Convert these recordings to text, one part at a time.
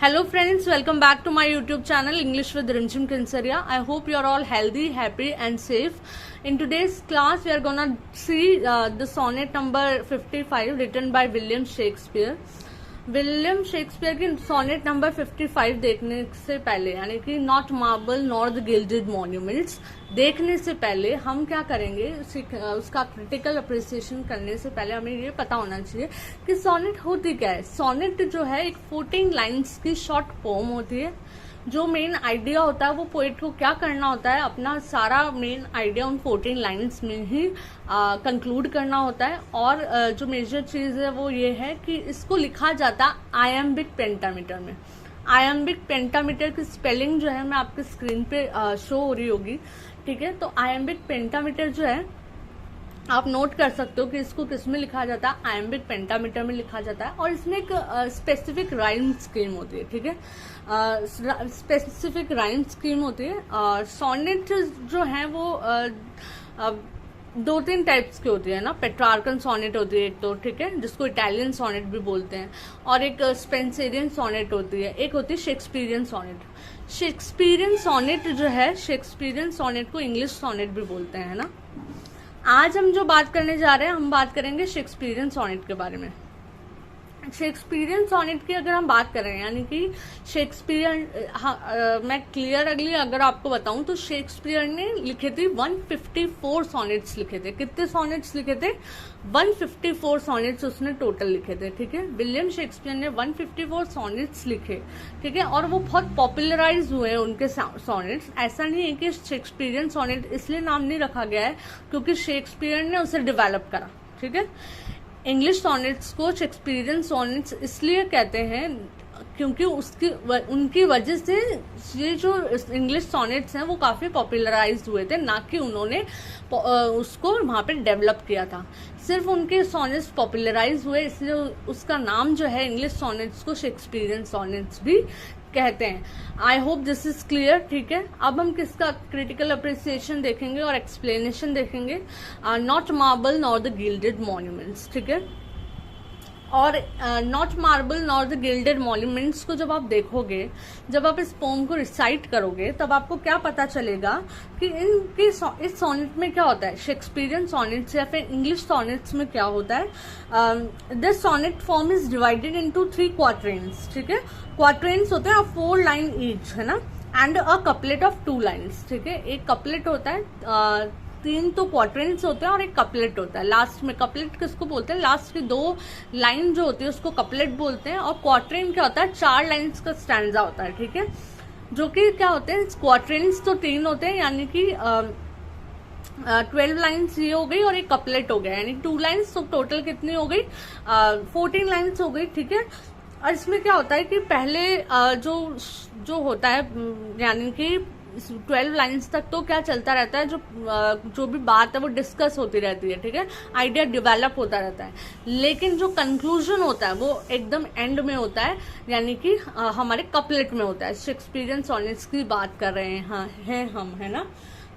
Hello friends, welcome back to my YouTube channel English with Rimchim Kinsaria. I hope you are all healthy, happy and safe. In today's class we are gonna see the sonnet number 55 written by William Shakespeare. William Shakespeare की sonnet number 55 देखने से पहले यानी कि not marble nor the gilded monuments देखने से पहले हम क्या करेंगे, उसका क्रिटिकल अप्रिसिएशन करने से पहले हमें ये पता होना चाहिए कि सोनेट होती क्या है। सोनेट जो है एक 14 लाइन्स की शॉर्ट पोम होती है। जो मेन आइडिया होता है वो पोइट को क्या करना होता है, अपना सारा मेन आइडिया उन 14 लाइन्स में ही कंक्लूड करना होता है। और जो मेजर चीज है वो ये है कि इसको लिखा जाता है आयम्बिक पेंटामीटर में। आयम्बिक पेंटामीटर की स्पेलिंग जो है मैं आपके स्क्रीन पे शो हो रही होगी, ठीक है। तो आयम्बिक पेंटामीटर जो है आप नोट कर सकते हो कि इसको किस में लिखा जाता है, आयम्बिक पेंटामीटर में लिखा जाता है। और इसमें एक स्पेसिफिक राइम स्कीम होती है, ठीक है। स्पेसिफिक राइम स्कीम होती है। सोनेट जो है वो दो तीन टाइप्स की होती है ना। पेट्रार्कन सोनेट होती है एक तो, ठीक है, जिसको इटालियन सोनेट भी बोलते हैं। और एक स्पेंसेरियन सोनेट होती है, एक होती है शेक्सपियरियन सोनेट। शेक्सपियरियन सोनेट जो है, शेक्सपियरियन सोनेट को इंग्लिश सोनेट भी बोलते हैं ना। आज हम जो बात करने जा रहे हैं, हम बात करेंगे शेक्सपियरियन सोनेट के बारे में। शेक्सपियरियन सोनेट की अगर हम बात करें यानी कि शेक्सपियर, मैं क्लियर अगली अगर आपको बताऊं तो शेक्सपियर ने लिखे थे 154 सोनेट्स लिखे थे। कितने सोनेट्स लिखे थे? 154 सोनेट्स उसने टोटल लिखे थे, ठीक है। विलियम शेक्सपियर ने 154 सोनेट्स लिखे, ठीक है। और वो बहुत पॉपुलराइज हुए उनके सोनेट्स। ऐसा नहीं है कि शेक्सपियरियन सोनेट इसलिए नाम नहीं रखा गया है क्योंकि शेक्सपियर ने उसे डेवलप करा, ठीक है। इंग्लिश सोनेट्स को शेक्सपियरियन सोनेट्स इसलिए कहते हैं क्योंकि उनकी वजह से ये जो इंग्लिश सोनेट्स हैं वो काफी पॉपुलराइज हुए थे, ना कि उन्होंने उसको वहां पे डेवलप किया था। सिर्फ उनके सोनेट्स पॉपुलराइज हुए, इसलिए उसका नाम जो है इंग्लिश सोनेट्स को शेक्सपियरियन सोनेट्स भी कहते हैं। I hope this is clear, ठीक है। अब हम किसका क्रिटिकल अप्रिसिएशन देखेंगे और एक्सप्लेनेशन देखेंगे। Not marble nor the gilded monuments, ठीक है। और not marble nor the gilded monuments को जब आप देखोगे, जब आप इस पोम को रिसाइट करोगे, तब आपको क्या पता चलेगा कि इस सोनेट में क्या होता है। शेक्सपियरियन सोनेट्स या फिर इंग्लिश सोनेट्स में क्या होता है। This sonnet form is divided into 3 quatrains, ठीक है। क्वार्टरेंस होते हैं 4 लाइन ईच, है ना, and a couplet of 2 lines, ठीक है। एक कपलेट होता है, 3 तो क्वार्टरेंस होते हैं और एक कपलेट होता है। लास्ट में कपलेट किसको बोलते हैं? लास्ट की 2 लाइन जो होती है उसको कपलेट बोलते हैं। और क्वार्टरेन क्या होता है? 4 लाइन्स का स्टैंजा होता है, ठीक है। जो कि क्या होते हैं, क्वार्टरेंस तो 3 होते हैं यानी कि 12 लाइन्स ये हो गई और एक कपलेट हो गया, यानी 2 लाइन्स। तो टोटल कितनी हो गई? 14 लाइन्स हो गई, ठीक है। और इसमें क्या होता है कि पहले जो होता है यानी कि 12 लाइन्स तक तो क्या चलता रहता है, जो भी बात है वो डिस्कस होती रहती है, ठीक है। आइडिया डेवलप होता रहता है। लेकिन जो कंक्लूजन होता है वो एकदम एंड में होता है, यानी कि हमारे कपलेट में होता है। शेक्सपियरियन सोनेट्स की बात कर रहे हैं हम, है ना।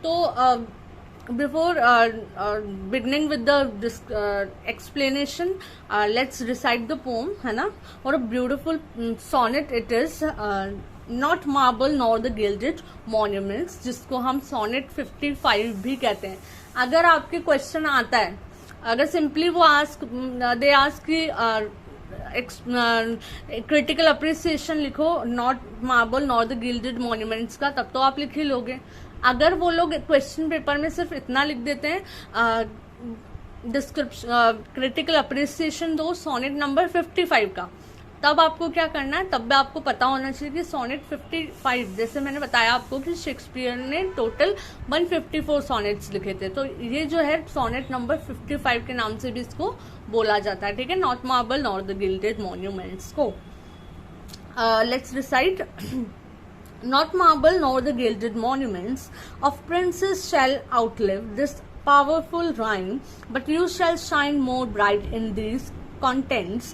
तो before beginning with the explanation, let's recite the poem, है ना। और a beautiful sonnet it is, not marble nor the gilded monuments, जिसको हम sonnet 55 भी कहते हैं। अगर आपके क्वेश्चन आता है, अगर सिंपली वो दे आस्क कि क्रिटिकल अप्रिसिएशन लिखो not marble nor the gilded monuments का, तब तो आप लिख ही लोगे। अगर वो लोग क्वेश्चन पेपर में सिर्फ इतना लिख देते हैं, डिस्क्रिप्शन क्रिटिकल अप्रिसिएशन दो सोनेट नंबर 55 का, तब आपको क्या करना है, तब भी आपको पता होना चाहिए कि सोनेट 55, जैसे मैंने बताया आपको कि शेक्सपियर ने टोटल 154 सोनेट्स लिखे थे। तो ये जो है सोनेट नंबर 55 के नाम से भी इसको बोला जाता है, ठीक है। Not marble nor the gilded monuments को let's recite. Not marble nor the gilded monuments of princes shall outlive this powerful rhyme, but you shall shine more bright in these contents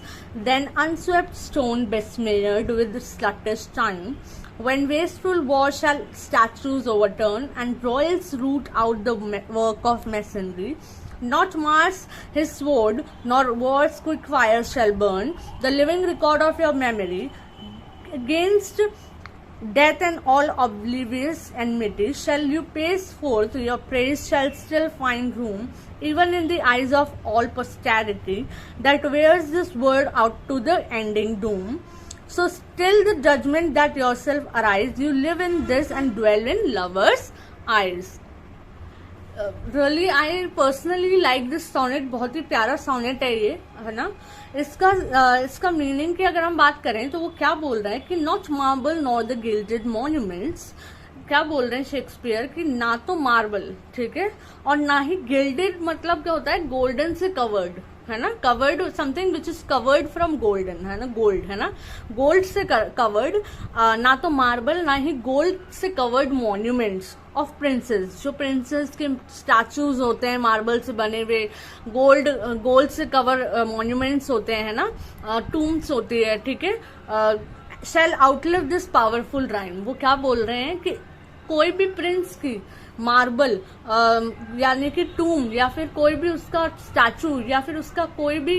than unswept stone besmeared with sluggish time. When wasteful war shall statues overturn and royals root out the work of masonry, not Mars his sword, nor war's quick fire shall burn the living record of your memory. against death and all oblivious enmity shall you pace forth, your praise shall still find room even in the eyes of all posterity that wears this word out to the ending doom. So still the judgment that yourself arise, you live in this and dwell in lovers' eyes. Really I personally like this sonnet, बहुत ही प्यारा sonnet है ये, है ना. इसका meaning की अगर हम बात करें तो वो क्या बोल रहा है कि not marble nor the gilded monuments. क्या बोल रहे हैं शेक्सपियर कि ना तो मार्बल, ठीक है, और ना ही गिल्डेड, मतलब क्या होता है गोल्डन से कवर्ड, है ना. Covered something which is covered from golden, है ना, गोल्ड, है ना, गोल्ड से कवर्ड. ना तो मार्बल ना ही गोल्ड से कवर्ड मॉन्यूमेंट्स ऑफ प्रिंसेस, जो प्रिंसेस के स्टैचूज होते हैं मार्बल से बने हुए, गोल्ड से कवर मॉन्यूमेंट्स होते हैं, ना, टूम्स होती है, ठीक है. शैल आउटलिव दिस पावरफुल राइम. वो क्या बोल रहे हैं कि कोई भी प्रिंस की मार्बल यानी कि टूम या फिर कोई भी उसका स्टैचू या फिर उसका कोई भी,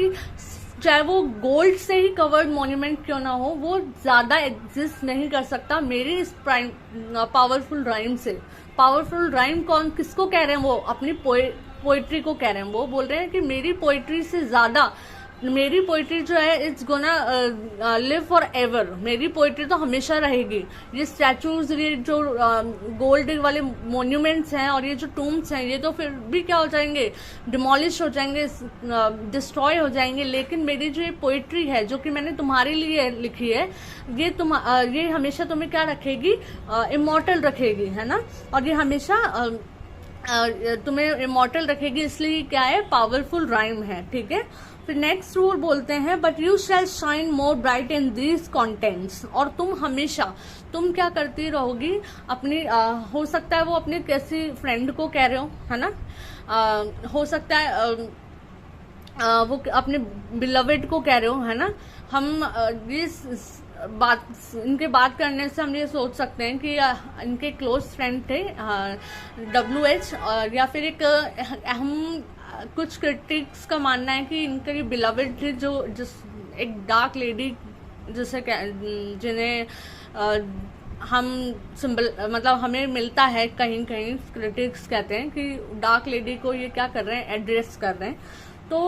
चाहे वो गोल्ड से ही कवर्ड मॉन्यूमेंट क्यों ना हो, वो ज्यादा एग्जिस्ट नहीं कर सकता मेरी इस पावरफुल राइम से. पावरफुल राइम कौन किसको कह रहे हैं? वो अपनी पोइट्री को कह रहे हैं. वो बोल रहे हैं कि मेरी पोइट्री से ज्यादा, मेरी पोइट्री जो है it's gonna live for ever. मेरी पोइट्री तो हमेशा रहेगी. ये स्टैचूज, ये जो गोल्ड वाले मोन्यूमेंट्स हैं और ये जो टूम्स हैं, ये तो फिर भी क्या हो जाएंगे, डिमोलिश हो जाएंगे, डिस्ट्रॉय हो जाएंगे. लेकिन मेरी जो ये पोइट्री है जो कि मैंने तुम्हारे लिए लिखी है, ये हमेशा तुम्हें क्या रखेगी, इमॉर्टल रखेगी, है ना. और ये हमेशा तुम्हें इमॉर्टल रखेगी, इसलिए क्या है, पावरफुल राइम है, ठीक है. फिर नेक्स्ट रूल बोलते हैं but you shall shine more bright in these contents. और तुम हमेशा, तुम क्या करती रहोगी अपनी, हो सकता है वो अपने किसी फ्रेंड को कह रहे हो, है ना, हो सकता है वो अपने बिलवेड को कह रहे हो, है ना. हम इनके बात करने से हम ये सोच सकते हैं कि इनके क्लोज फ्रेंड थे WH, या फिर एक हम कुछ क्रिटिक्स का मानना है कि इनका ये बिलवेड थे, जो एक डार्क लेडी जिसे जिन्हें हम सिंबल, मतलब हमें मिलता है कहीं कहीं, क्रिटिक्स कहते हैं कि डार्क लेडी को ये क्या कर रहे हैं, एड्रेस कर रहे हैं. तो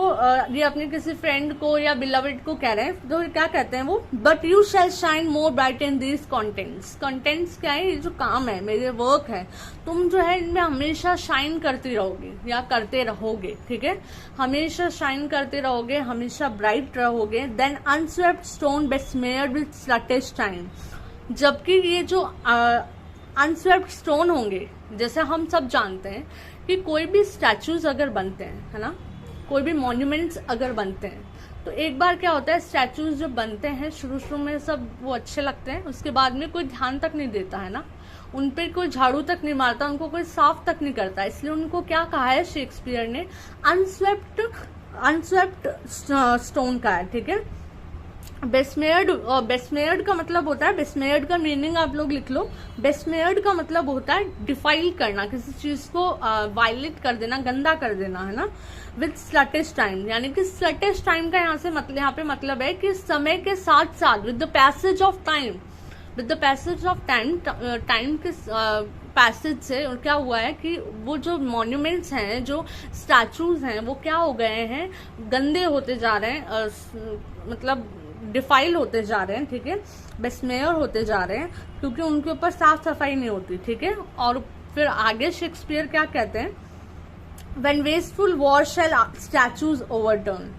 ये अपने किसी फ्रेंड को या बिलवेड को कह रहे हैं. तो क्या कहते हैं वो, but you shall shine more bright in these contents. Contents क्या है, ये जो काम है, मेरे वर्क है, तुम जो है इनमें हमेशा शाइन करती रहोगे या करते रहोगे, ठीक है. हमेशा शाइन करते रहोगे, हमेशा ब्राइट रहोगे. Then unswept stone besmeared with sluttish time. जबकि ये जो अनस्वेप्ट स्टोन होंगे, जैसे हम सब जानते हैं कि कोई भी स्टैचूज अगर बनते हैं, है ना, कोई भी मॉन्यूमेंट्स अगर बनते हैं, तो एक बार क्या होता है, स्टैचूज जो बनते हैं शुरू में सब वो अच्छे लगते हैं, उसके बाद में कोई ध्यान तक नहीं देता, है ना, उन पे कोई झाड़ू तक नहीं मारता, उनको कोई साफ तक नहीं करता. इसलिए उनको क्या कहा है शेक्सपियर ने, अनस्वेप्ट स्टोन का है, ठीक है. बेस्मेयर्ड का मतलब होता है, बेस्मेयर्ड का मीनिंग आप लोग लिख लो. बेस्मेयर्ड का मतलब होता है डिफाइल करना, किसी चीज को वायलेट कर देना, गंदा कर देना, है ना. विद स्लटिश टाइम, यानी कि स्लटिश टाइम का यहाँ पे मतलब है कि समय के साथ साथ, with the passage of time, time के पैसेज से क्या हुआ है कि वो जो मॉन्यूमेंट्स हैं, जो स्टैचूज हैं, वो क्या हो गए हैं, गंदे होते जा रहे हैं, मतलब डिफाइल होते जा रहे हैं, ठीक है, बेस्मेयर होते जा रहे हैं, क्योंकि उनके ऊपर साफ सफाई नहीं होती, ठीक है. और फिर आगे शेक्सपियर क्या कहते हैं, when wasteful war shall statues overturn.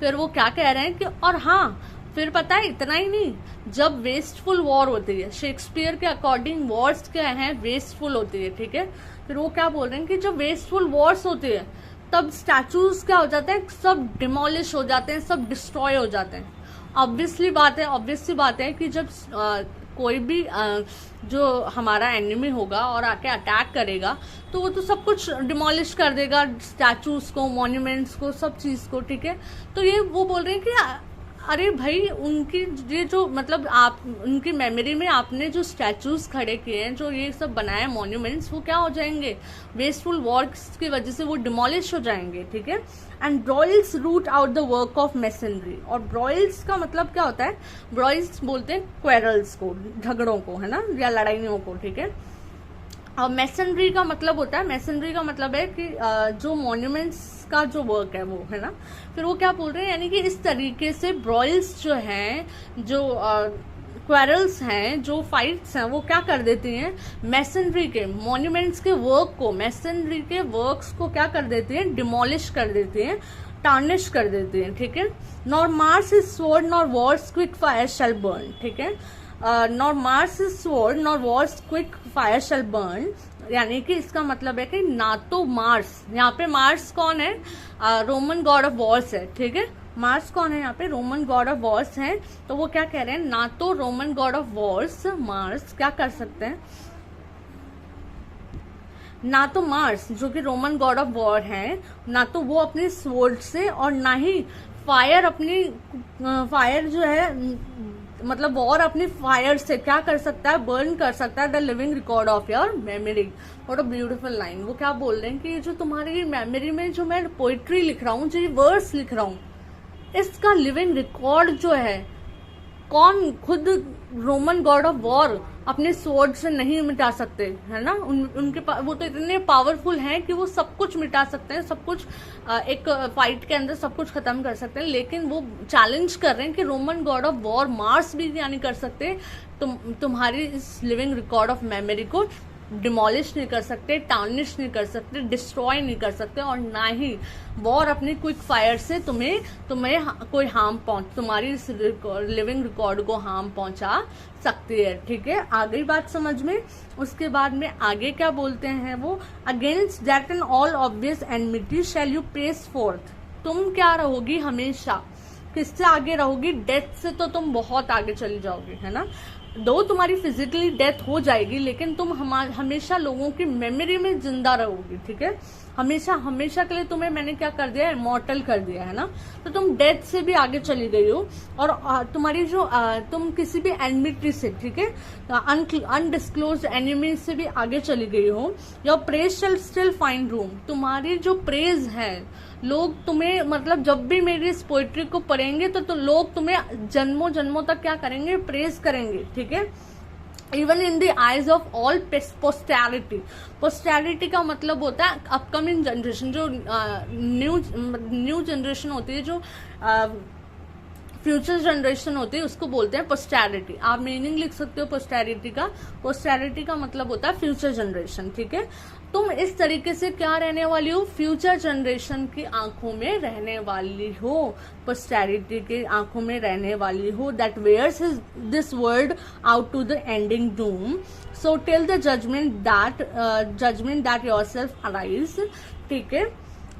फिर वो क्या कह रहे हैं कि, और हाँ, फिर पता है इतना ही नहीं, जब वेस्टफुल वॉर होती है, शेक्सपियर के अकॉर्डिंग वॉर्स क्या है, वेस्टफुल होती है, ठीक है. फिर वो क्या बोल रहे हैं कि जब वेस्टफुल वॉर्स होती है तब स्टैचूज क्या हो जाते हैं, सब डिमोलिश हो जाते हैं, सब डिस्ट्रॉय हो जाते हैं. ऑब्वियसली बात है कि जब कोई भी जो हमारा एनिमी होगा और आके अटैक करेगा, तो वो तो सब कुछ डिमोलिश कर देगा, स्टैचूज को, मॉन्यूमेंट्स को, सब चीज को, ठीक है. तो ये वो बोल रहे हैं कि अरे भाई उनकी ये जो मतलब आप उनकी मेमोरी में आपने जो स्टैचूज खड़े किए हैं, जो ये सब बनाए मॉन्यूमेंट्स, वो क्या हो जाएंगे, वेस्टफुल वर्क्स की वजह से वो डिमोलिश हो जाएंगे, ठीक है। And broils root out the work of masonry, और ब्रॉयल्स का मतलब क्या होता है, ब्रॉयल्स बोलते हैं क्वेरल्स को, झगड़ों को, है ना, या लड़ाइयों को, ठीक है। और मैसनरी का मतलब होता है, मैसनरी का मतलब है कि जो मॉन्यूमेंट्स का जो वर्क है वो, है ना। फिर वो क्या बोल रहे हैं, यानी कि इस तरीके से ब्रॉयल्स जो हैं, जो क्वेरल्स हैं, जो फाइट्स हैं, वो क्या कर देती हैं, मैसनरी के मॉन्यूमेंट्स के वर्क को, मैसनरी के वर्क्स को क्या कर देती हैं, डिमोलिश कर देती हैं, टार्निश कर देती हैं, ठीक है। Nor Mars is sword nor war's quick fire shall burn, ठीक है। Nor Mars is sword nor war's quick fire shall burn, यानी कि इसका मतलब है कि ना तो मार्स, यहाँ पे मार्स कौन है, रोमन गॉड ऑफ वॉर्स है, ठीक है। मार्स कौन है यहाँ पे, रोमन गॉड ऑफ वॉर्स है। तो वो क्या कह रहे हैं, ना तो Roman god of Wars Mars क्या कर सकते हैं, ना तो मार्स जो कि रोमन गॉड ऑफ वॉर है, ना तो वो अपने स्वॉर्ड से, और ना ही फायर अपनी फायर जो है, मतलब वॉर अपनी फायर से क्या कर सकता है, बर्न कर सकता है the living record of your memory. What a beautiful line. वो क्या बोल रहे हैं कि जो तुम्हारी मेमोरी में जो मैं पोइट्री लिख रहा हूँ, जो ये वर्ड्स लिख रहा हूँ, इसका लिविंग रिकॉर्ड जो है, कौन, खुद रोमन गॉड ऑफ वॉर अपने स्वॉर्ड से नहीं मिटा सकते, है ना। उनके वो तो इतने पावरफुल हैं कि वो सब कुछ मिटा सकते हैं, सब कुछ एक फाइट के अंदर सब कुछ खत्म कर सकते हैं। लेकिन वो चैलेंज कर रहे हैं कि Roman god of war Mars भी नहीं कर सकते, तुम्हारी इस लिविंग रिकॉर्ड ऑफ मेमोरी को डिमोलिश नहीं कर सकते, टार्निश नहीं कर सकते, डिस्ट्रॉय नहीं कर सकते, और ना ही वॉर अपनी क्विक फायर से तुम्हें कोई हार्म तुम्हारी इस लिविंग रिकॉर्ड को हार्म पहुंचा सकती है, ठीक है। आ गई बात समझ में। उसके बाद में आगे क्या बोलते हैं वो, against that and all obvious enmity shall you pace forth, तुम क्या रहोगी हमेशा, किससे आगे रहोगी, डेथ से तो तुम बहुत आगे चली जाओगी, है ना। दो तुम्हारी फिजिकली डेथ हो जाएगी, लेकिन तुम हमेशा लोगों की मेमोरी में जिंदा रहोगी, ठीक है। हमेशा के लिए तुम्हें मैंने क्या कर दिया, इमॉर्टल कर दिया, है ना। तो तुम डेथ से भी आगे चली गई हो, और तुम्हारी जो तुम किसी भी एनिमिटी से, ठीक है, अनडिस्क्लोज्ड एनिमी से भी आगे चली गई हो। Your praise shall still find room, तुम्हारी जो प्रेज है, लोग तुम्हें, मतलब जब भी मेरी इस पोइट्री को पढ़ेंगे तो लोग तुम्हें जन्मों जन्मों तक क्या करेंगे, प्रेज करेंगे, ठीक है। Even in the eyes of all posterity, posterity का मतलब होता है अपकमिंग जनरेशन, जो न्यू जनरेशन होती है, जो फ्यूचर जनरेशन होती है, उसको बोलते हैं पोस्टैरिटी। आप मीनिंग लिख सकते हो पोस्टैरिटी का, पोस्टैरिटी का मतलब होता है फ्यूचर जनरेशन, ठीक है। तुम इस तरीके से क्या रहने वाली हो, फ्यूचर जनरेशन की आंखों में रहने वाली हो, पोस्टैरिटी की आंखों में रहने वाली हो, that wears this world out to the ending doom, so till the judgement that yourself arise, ठीक है।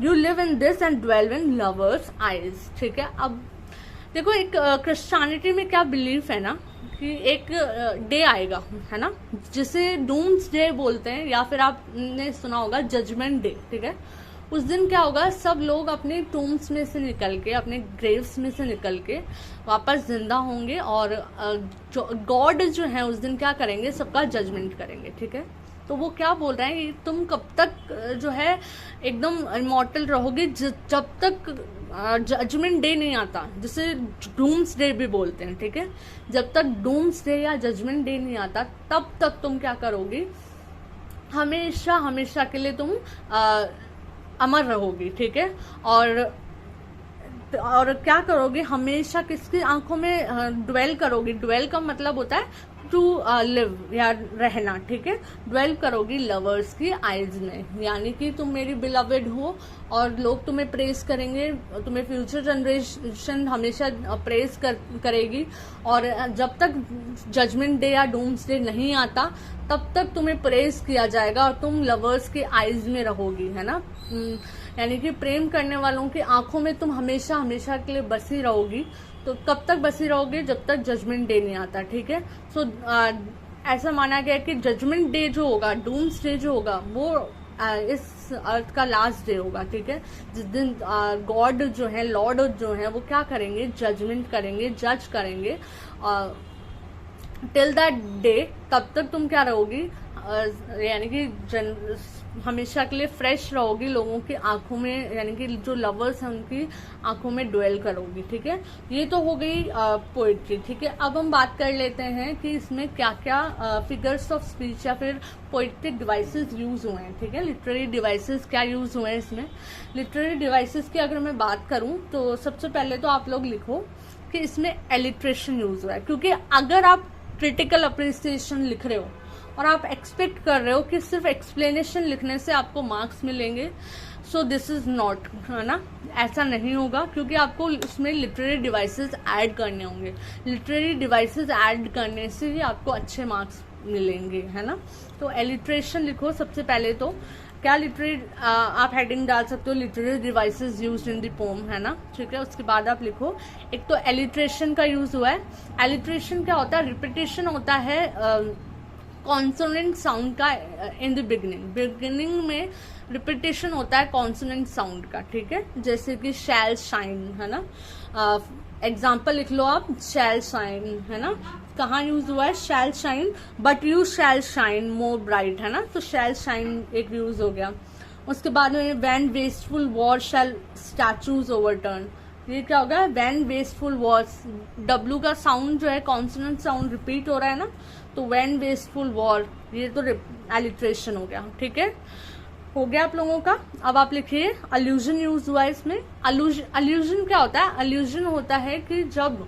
You live in this and dwell in lovers eyes, ठीक है। अब देखो, एक क्रिश्चियनिटी में क्या बिलीफ है ना, कि एक डे आएगा, है ना, जिसे डूम्स डे बोलते हैं, या फिर आपने सुना होगा जजमेंट डे, ठीक है। उस दिन क्या होगा, सब लोग अपने टूम्स में से निकल के, अपने ग्रेव्स में से निकल के वापस जिंदा होंगे, और जो गॉड जो है उस दिन क्या करेंगे, सबका जजमेंट करेंगे, ठीक है। तो वो क्या बोल रहे हैं, तुम कब तक जो है एकदम इमॉर्टल रहोगे, जब तक जजमेंट डे नहीं आता, जिसे डूम्स डे भी बोलते हैं, ठीक है। जब तक डूम्स डे या जजमेंट डे नहीं आता, तब तक तुम क्या करोगी, हमेशा हमेशा के लिए तुम अमर रहोगी, ठीक है। और क्या करोगे, हमेशा किसकी आंखों में ड्वेल करोगी, ड्वेल का मतलब होता है टू लिव या रहना, ठीक है। ड्वेल करोगी लवर्स की आईज में, यानी कि तुम मेरी बिलवेड हो, और लोग तुम्हें प्रेस करेंगे, तुम्हें फ्यूचर जनरेशन हमेशा प्रेस करेगी, और जब तक जजमेंट डे या डूम्स डे नहीं आता, तब तक तुम्हें प्रेस किया जाएगा, और तुम लवर्स के आईज में रहोगी, है ना। यानी कि प्रेम करने वालों की आंखों में तुम हमेशा हमेशा के लिए बसी रहोगी। तो कब तक बसी रहोगे, जब तक जजमेंट डे नहीं आता, ठीक है। सो ऐसा माना गया कि जजमेंट डे जो होगा, डूम्स डे जो होगा, वो इस अर्थ का लास्ट डे होगा, ठीक है, जिस दिन गॉड जो है, लॉर्ड जो है, वो क्या करेंगे, जजमेंट करेंगे, जज करेंगे। टिल दैट डे तब तक तुम क्या रहोगी, यानी कि हमेशा के लिए फ्रेश रहोगी, लोगों की आंखों में, यानी कि जो लवर्स हैं उनकी आंखों में ड्वेल करोगी, ठीक है। ये तो हो गई पोइट्री, ठीक है। अब हम बात कर लेते हैं कि इसमें क्या क्या फिगर्स ऑफ स्पीच या फिर पोइट्रिक डिवाइसेस यूज हुए हैं, ठीक है। लिटरेरी डिवाइसेस क्या यूज हुए हैं इसमें। लिटरेरी डिवाइसेस की अगर मैं बात करूं तो सबसे पहले तो आप लोग लिखो कि इसमें एलिट्रेशन यूज हुआ है, क्योंकि अगर आप क्रिटिकल अप्रिसिएशन लिख रहे हो और आप एक्सपेक्ट कर रहे हो कि सिर्फ एक्सप्लेनेशन लिखने से आपको मार्क्स मिलेंगे, सो दिस इज नॉट, है ना, ऐसा नहीं होगा, क्योंकि आपको उसमें लिटरेरी डिवाइसेस ऐड करने होंगे। लिटरेरी डिवाइसेस ऐड करने से ही आपको अच्छे मार्क्स मिलेंगे, है ना। तो एलिट्रेशन लिखो सबसे पहले। तो क्या लिटरेरी आप हेडिंग डाल सकते हो, literary devices used in the pome, है ना, ठीक है। उसके बाद आप लिखो, एक तो एलिट्रेशन का यूज हुआ है। एलिट्रेशन क्या होता है, रिपीटेशन होता है कॉन्सोनेंट साउंड का इन द बिगिनिंग में रिपीटेशन होता है कॉन्सोनेंट साउंड का, ठीक है। जैसे कि शैल शाइन, है ना, एग्जाम्पल लिख लो आप, शैल शाइन, है ना, कहाँ यूज हुआ है, shall shine, but you shall shine more bright, है ना, तो शैल शाइन एक यूज हो गया। उसके बाद में when wasteful war shall statues overturn, ये क्या होगा, व्हेन वेस्टफुल वॉर, डब्ल्यू का साउंड जो है कॉन्सोनेंट साउंड रिपीट हो रहा है ना, तो व्हेन वेस्टफुल वॉर, ये तो एलिट्रेशन हो गया, ठीक है। हो गया आप लोगों का। अब आप लिखिए अल्यूजन यूज हुआ है इसमें। अल्यूजन क्या होता है, अल्यूजन होता है कि जब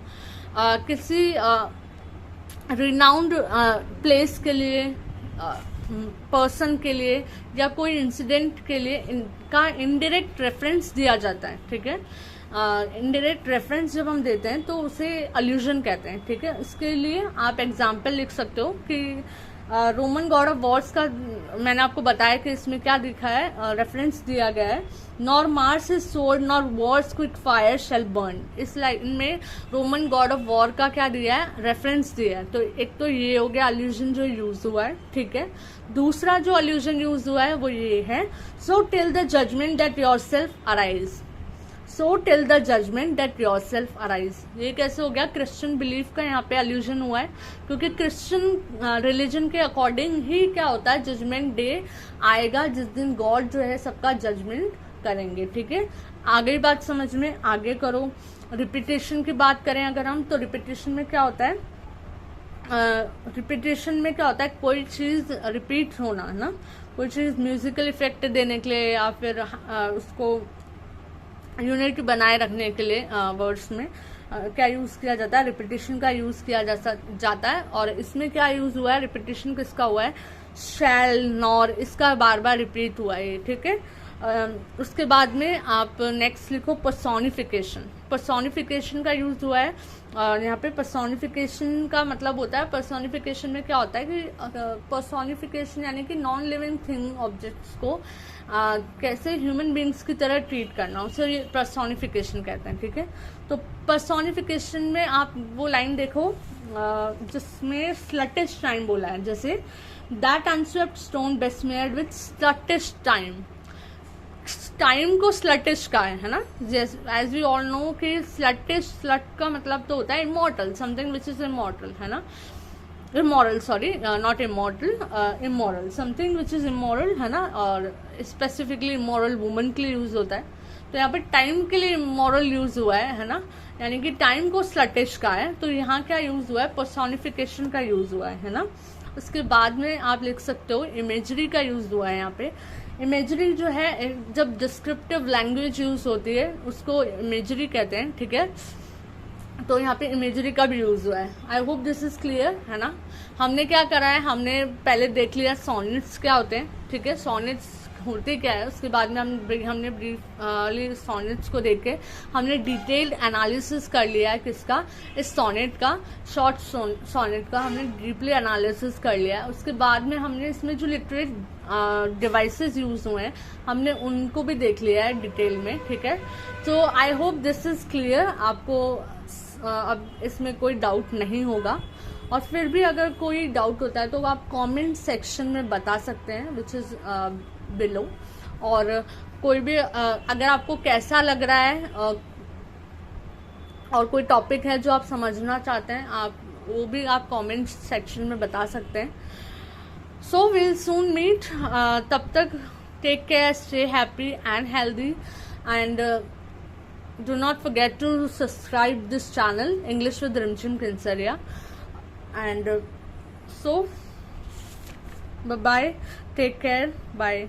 किसी रिनाउंड प्लेस के लिए, पर्सन के लिए या कोई इंसिडेंट के लिए इनका इनडायरेक्ट रेफरेंस दिया जाता है, ठीक है। इनडायरेक्ट रेफरेंस जब हम देते हैं तो उसे अल्यूजन कहते हैं, ठीक है। इसके लिए आप एग्जाम्पल लिख सकते हो कि रोमन गॉड ऑफ वॉर्स का मैंने आपको बताया कि इसमें क्या दिखा है, रेफरेंस दिया गया है, nor Mars is sword nor war's quick fire shall burn. इस लाइन में रोमन गॉड ऑफ वॉर का क्या दिया है, रेफरेंस दिया है। तो एक तो ये हो गया अल्यूजन जो यूज हुआ है, ठीक है। दूसरा जो अल्यूजन यूज हुआ है वो ये है, so till the judgement that yourself arise, so till the judgement that yourself arise. ये कैसे हो गया, क्रिश्चियन बिलीफ का यहाँ पे अल्यूजन हुआ है, क्योंकि क्रिश्चियन रिलीजन के अकॉर्डिंग ही क्या होता है, जजमेंट डे आएगा जिस दिन गॉड जो है सबका जजमेंट करेंगे, ठीक है। आगे बात समझ में आगे करो। रिपीटेशन की बात करें अगर हम, तो रिपीटेशन में क्या होता है, रिपीटेशन में क्या होता है, कोई चीज रिपीट होना, है ना, कोई चीज म्यूजिकल इफेक्ट देने के लिए या फिर उसको यूनिट बनाए रखने के लिए वर्ड्स में क्या यूज किया जाता है, रिपीटेशन का यूज किया जाता है। और इसमें क्या यूज हुआ है, रिपीटेशन किसका हुआ है, शैल, नॉर, इसका बार बार रिपीट हुआ है, ठीक है। उसके बाद में आप नेक्स्ट लिखो पर्सोनिफिकेशन। पर्सोनिफिकेशन का यूज हुआ है और यहाँ पे पर्सोनिफिकेशन का मतलब होता है, पर्सोनिफिकेशन में क्या होता है कि पर्सोनिफिकेशन यानी कि नॉन लिविंग थिंग ऑब्जेक्ट्स को कैसे ह्यूमन बींग्स की तरह ट्रीट करना, उसे ये पर्सोनिफिकेशन कहते हैं, ठीक है। तो पर्सोनिफिकेशन में आप वो लाइन देखो जिसमें स्लटिश टाइम बोला है, जैसे that unswept stone besmeared with sluttish time. Time को स्लटिश का है ना, एज वी ऑल नो कि स्लटिश, स्लट का मतलब तो होता है immortal, something which is immortal, है ना, immoral, sorry not immortal, immoral, something which is immoral, है ना, और स्पेसिफिकली इमोरल वुमन के लिए यूज होता है। तो यहाँ पे टाइम के लिए इमोरल यूज हुआ है ना, यानी कि टाइम को स्लटिश का है। तो यहाँ क्या यूज हुआ है, पर्सोनिफिकेशन का यूज हुआ है ना। उसके बाद में आप लिख सकते हो इमेजरी का यूज हुआ है यहाँ पे। इमेजरी जो है, जब डिस्क्रिप्टिव लैंग्वेज यूज होती है उसको इमेजरी कहते हैं, ठीक है। तो यहाँ पे इमेजरी का भी यूज हुआ है। I hope this is clear, है ना। हमने क्या करा है, हमने पहले देख लिया सोनेट्स क्या होते हैं, ठीक है, सोनेट्स होते क्या है। उसके बाद में हमने ब्रीफली सोनेट्स को देख के हमने डिटेल्ड एनालिसिस कर लिया है किसका, इस सोनेट का, शॉर्ट सोनेट का हमने डीपली एनालिसिस कर लिया है। उसके बाद में हमने इसमें जो लिटरेरी डिवाइसेस यूज हुए हैं हमने उनको भी देख लिया है डिटेल में, ठीक है। तो I hope this is clear, आपको अब इसमें कोई डाउट नहीं होगा। और फिर भी अगर कोई डाउट होता है तो आप कमेंट सेक्शन में बता सकते हैं, विच इज बिलो। और कोई भी अगर आपको कैसा लग रहा है और कोई टॉपिक है जो आप समझना चाहते हैं, आप वो भी आप कमेंट सेक्शन में बता सकते हैं। सो विल सून मीट, तब तक take care, stay happy and healthy, and do not forget to subscribe this channel English with Rimchim Kinsaria, and so bye bye, take care, bye.